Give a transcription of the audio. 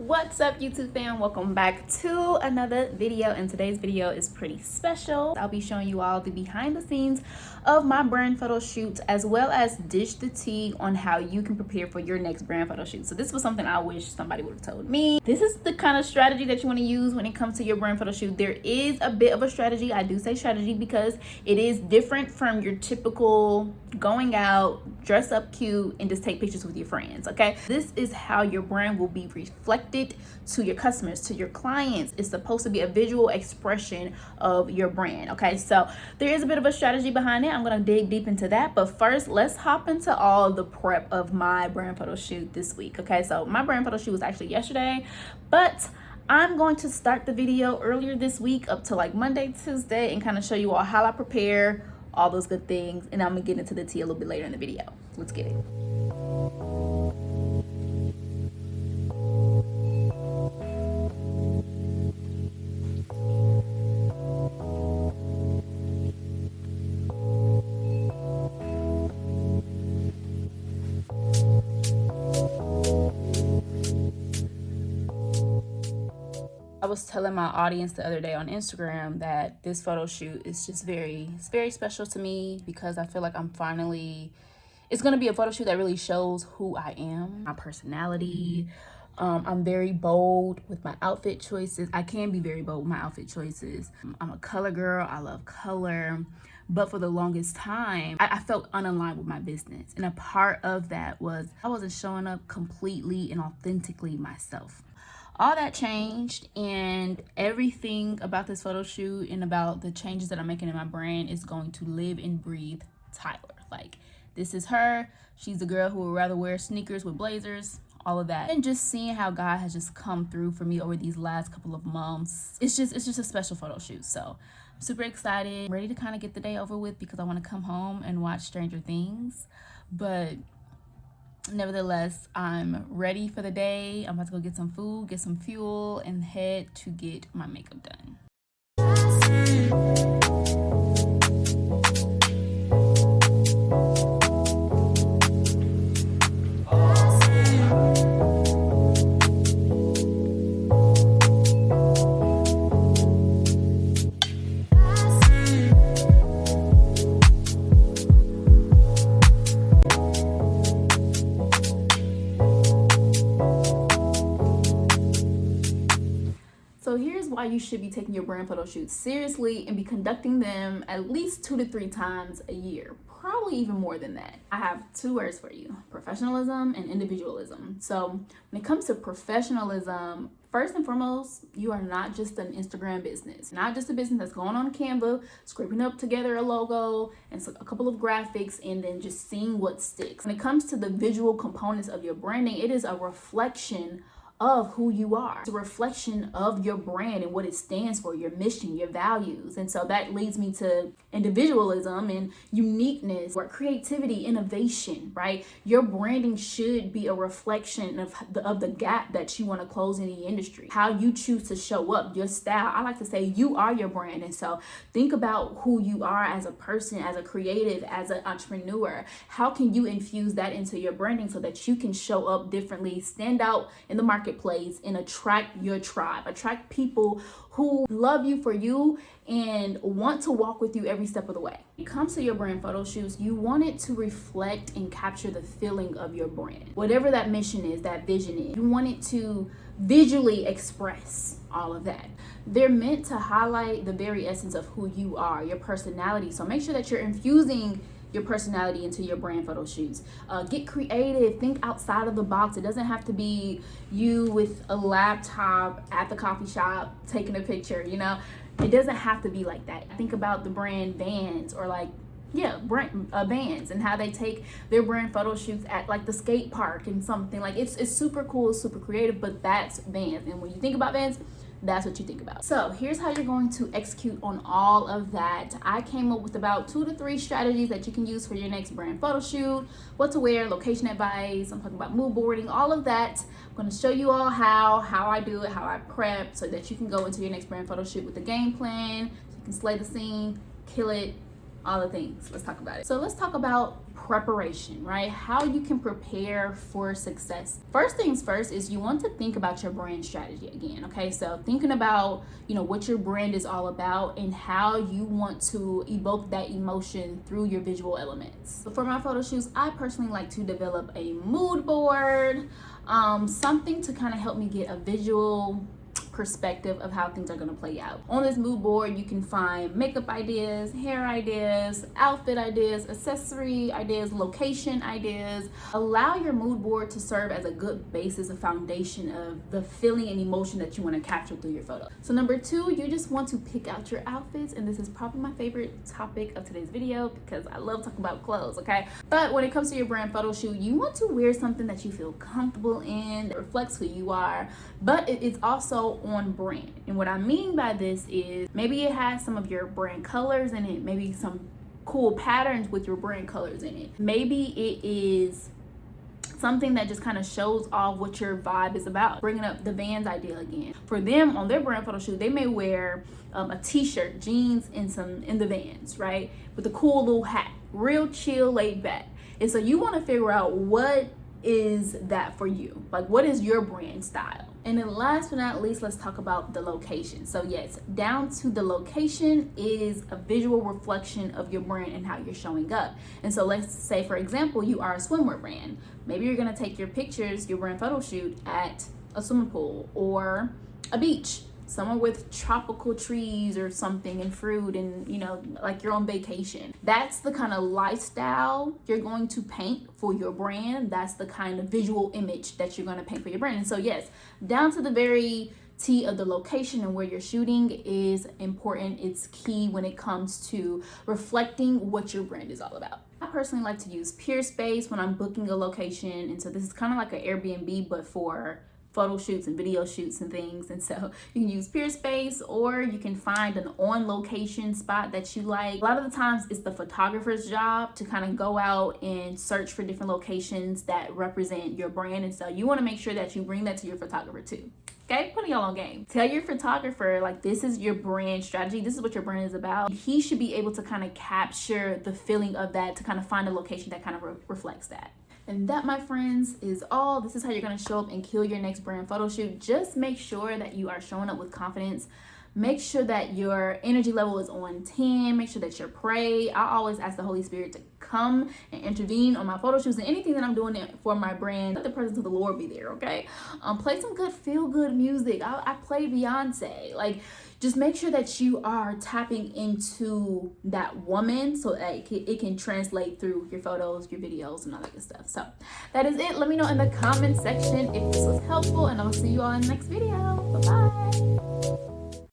What's up, YouTube fam? Welcome back to another video, and today's video is pretty special. I'll be showing you all the behind the scenes of my brand photo shoot, as well as dish the tea on how you can prepare for your next brand photo shoot. So this was something I wish somebody would have told me. This is the kind of strategy that you want to use when it comes to your brand photo shoot. There is a bit of a strategy. I do say strategy because it is different from your typical going out, dress up cute, and just take pictures with your friends, okay? This is how your brand will be reflected to your customers, to your clients. It's supposed to be a visual expression of your brand, okay? So there is a bit of a strategy behind it. I'm gonna dig deep into that, but first let's hop into all the prep of my brand photo shoot this week, okay? So my brand photo shoot was actually yesterday, but I'm going to start the video earlier this week up to like Monday, Tuesday, and kind of show you all how I prepare, all those good things, and I'm gonna get into the tea a little bit later in the video. Let's get it. I was telling my audience the other day on Instagram that this photo shoot is just very special to me because I feel like it's going to be a photo shoot that really shows who I am, my personality. I'm very bold with my outfit choices. I can be very bold with my outfit choices. I'm a color girl. I love color. But for the longest time, I felt unaligned with my business. And a part of that was I wasn't showing up completely and authentically myself. All that changed, and everything about this photo shoot and about the changes that I'm making in my brand is going to live and breathe Tyler. Like, this is her. She's the girl who would rather wear sneakers with blazers, all of that. And just seeing how God has just come through for me over these last couple of months, it's just a special photo shoot. So I'm super excited, I'm ready to kind of get the day over with because I want to come home and watch Stranger Things. But nevertheless, I'm ready for the day. I'm about to go get some food, get some fuel, and head to get my makeup done. So here's why you should be taking your brand photo shoots seriously and be conducting them at least 2 to 3 times a year, probably even more than that. I have 2 words for you: professionalism and individualism. So when it comes to professionalism, first and foremost, you are not just an Instagram business, not just a business that's going on Canva, scraping up together a logo and a couple of graphics and then just seeing what sticks. When it comes to the visual components of your branding, it is a reflection of who you are. It's a reflection of your brand and what it stands for, your mission, your values. And so that leads me to individualism and uniqueness, or creativity, innovation, right? Your branding should be a reflection of the gap that you want to close in the industry, how you choose to show up, your style. I like to say you are your brand. And so think about who you are as a person, as a creative, as an entrepreneur. How can you infuse that into your branding so that you can show up differently, stand out in the marketplace, and attract your tribe, attract people who love you for you and want to walk with you every step of the way. When it comes to your brand photo shoots, you want it to reflect and capture the feeling of your brand. Whatever that mission is, that vision is, you want it to visually express all of that. They're meant to highlight the very essence of who you are, your personality. So make sure that you're infusing your personality into your brand photo shoots. Get creative, think outside of the box. It doesn't have to be you with a laptop at the coffee shop taking a picture, you know? It doesn't have to be like that. Think about the brand Vans, or like, Vans, and how they take their brand photo shoots at like the skate park and something. Like, it's super cool, super creative, but that's Vans. And when you think about Vans, that's what you think about. So here's how you're going to execute on all of that. I came up with about 2 to 3 strategies that you can use for your next brand photo shoot, what to wear, location advice. I'm talking about mood boarding, all of that. I'm going to show you all how I do it, how I prep, so that you can go into your next brand photo shoot with a game plan, so you can slay the scene, kill it, all the things. Let's talk about it. So let's talk about preparation, right? How you can prepare for success. First things first is you want to think about your brand strategy again, okay? So thinking about, what your brand is all about and how you want to evoke that emotion through your visual elements. So for my photo shoots, I personally like to develop a mood board, something to kind of help me get a visual perspective of how things are going to play out. On this mood board, you can find makeup ideas, hair ideas, outfit ideas, accessory ideas, location ideas. Allow your mood board to serve as a good basis, a foundation of the feeling and emotion that you want to capture through your photo. So number 2, you just want to pick out your outfits, and this is probably my favorite topic of today's video because I love talking about clothes, okay? But when it comes to your brand photo shoot, you want to wear something that you feel comfortable in, that reflects who you are, but it is also on brand. And what I mean by this is maybe it has some of your brand colors in it, maybe some cool patterns with your brand colors in it. Maybe it is something that just kind of shows off what your vibe is about. Bringing up the Vans idea again. For them, on their brand photo shoot, they may wear a t-shirt, jeans, and some in the Vans, right? With a cool little hat, real chill, laid back. And so you want to figure out what is that for you? Like, what is your brand style? And then last but not least, let's talk about the location. So yes, down to the location is a visual reflection of your brand and how you're showing up. And so let's say, for example, you are a swimwear brand. Maybe you're gonna take your pictures, your brand photo shoot at a swimming pool or a beach, somewhere with tropical trees or something and fruit and, like you're on vacation. That's the kind of lifestyle you're going to paint for your brand. That's the kind of visual image that you're going to paint for your brand. And so yes, down to the very T of the location and where you're shooting is important. It's key when it comes to reflecting what your brand is all about. I personally like to use Peerspace when I'm booking a location. And so this is kind of like an Airbnb, but for photo shoots and video shoots and things. And so you can use Peerspace, or you can find an on location spot that you like. A lot of the times it's the photographer's job to kind of go out and search for different locations that represent your brand. And so you want to make sure that you bring that to your photographer too. Okay, putting y'all on game. Tell your photographer, like, this is your brand strategy. This is what your brand is about. He should be able to kind of capture the feeling of that, to kind of find a location that kind of reflects that. And that, my friends, is all. This is how you're going to show up and kill your next brand photo shoot. Just make sure that you are showing up with confidence. Make sure that your energy level is on 10. Make sure that you're prayed. I always ask the Holy Spirit to come and intervene on my photo shoots and anything that I'm doing for my brand. Let the presence of the Lord be there, okay? Play some good feel-good music. I play Beyonce. Like, just make sure that you are tapping into that woman so that it can translate through your photos, your videos, and all that good stuff. So that is it. Let me know in the comment section if this was helpful, and I'll see you all in the next video. Bye-bye.